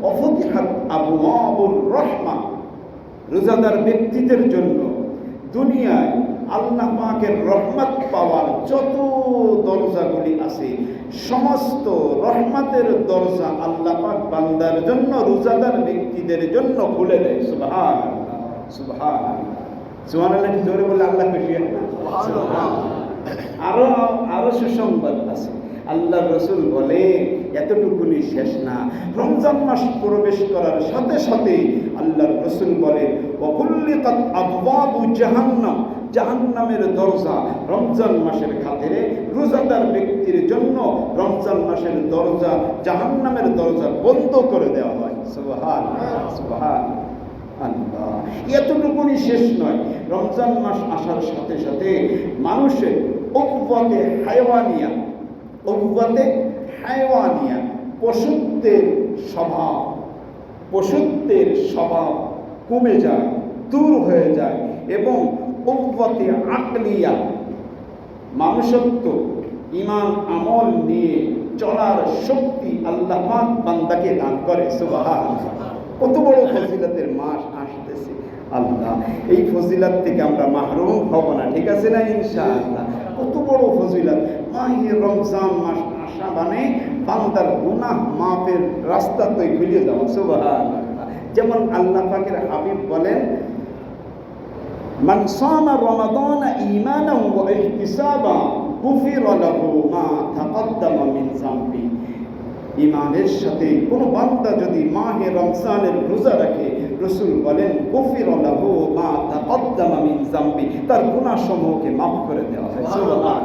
অফতিহাত আবওয়াবুর রাহমা, রোজাদার ব্যক্তিদের জন্য দুনিয়ায় আল্লাহ পাকের রহমত পাওয়ার যত দরজাগুলি আছে সমস্ত রহমতের দরজা আল্লাহ পাক বান্দার জন্য, রোজাদার ব্যক্তিদের জন্য খুলে দেয়। সুবহানাল্লাহ, সুবহানাল্লাহ, সুবহানাল্লাহ জোরে বলে আল্লাহ খুশি হয় না? আরো সুসংবাদ আছে। আল্লাহ রসুল বলে এতটুকুনি শেষ না, রমজান মাস প্রবেশ করার সাথে সাথে আল্লাহর রসুল বলে ওয়াকুল্লিকাত আবওয়াবু জাহান্নাম, জাহান্নামের দরজা রমজান মাসের খাতিরে রোজাদার ব্যক্তির জন্য রমজান মাসের দরজা, জাহান্নামের দরজা বন্ধ করে দেওয়া হয়। সুবহানাল্লাহ, সুবহানাল্লাহ। এতটুকুনি শেষ নয়, রমজান মাস আসার সাথে সাথে মানুষের উকওয়াতে হায়ওয়ানিয়া, উকওয়াতে হায়ওয়ানিয়া, পশুত্বের স্বভাব কমে যায়, দূর হয়ে যায়, এবং উকওয়াতে আকলিয়া, মানুষত্ব, ঈমান আমল নিয়ে চলার শক্তি আল্লাহ পাক বান্দাকে দান করে। সুবহানাল্লাহ। কত বড় ফজিলতের মাস আসতেছে, আল্লাহ এই ফজিলত থেকে আমরা মাহরুম হব না, ঠিক আছে না? ইনশাআল্লাহ। কত বড় ফজিলত মাহে রমজান মাস আসা মানে বান্দার গুনাহ মাফের রাস্তা তো খুলে যাওয়া। সুবহানাল্লাহ। যেমন আল্লাহ পাকের হাবিব বলেন মান সামা রমাদান ঈমানান ওয়া ইহতিসাবান গুফিরা লাহু মা তাকদ্দামা মিন যামবি। ঈমানের সাথে কোন বান্দা যদি মাহে রমজানের রোজা রাখে, রাসূল বলেন গুফিরা লাহু মা তাকদ্দামা মিন যামবি, তার গুনাহসমূহকে মাফ করে দেওয়া হয়। সুবহানাল্লাহ।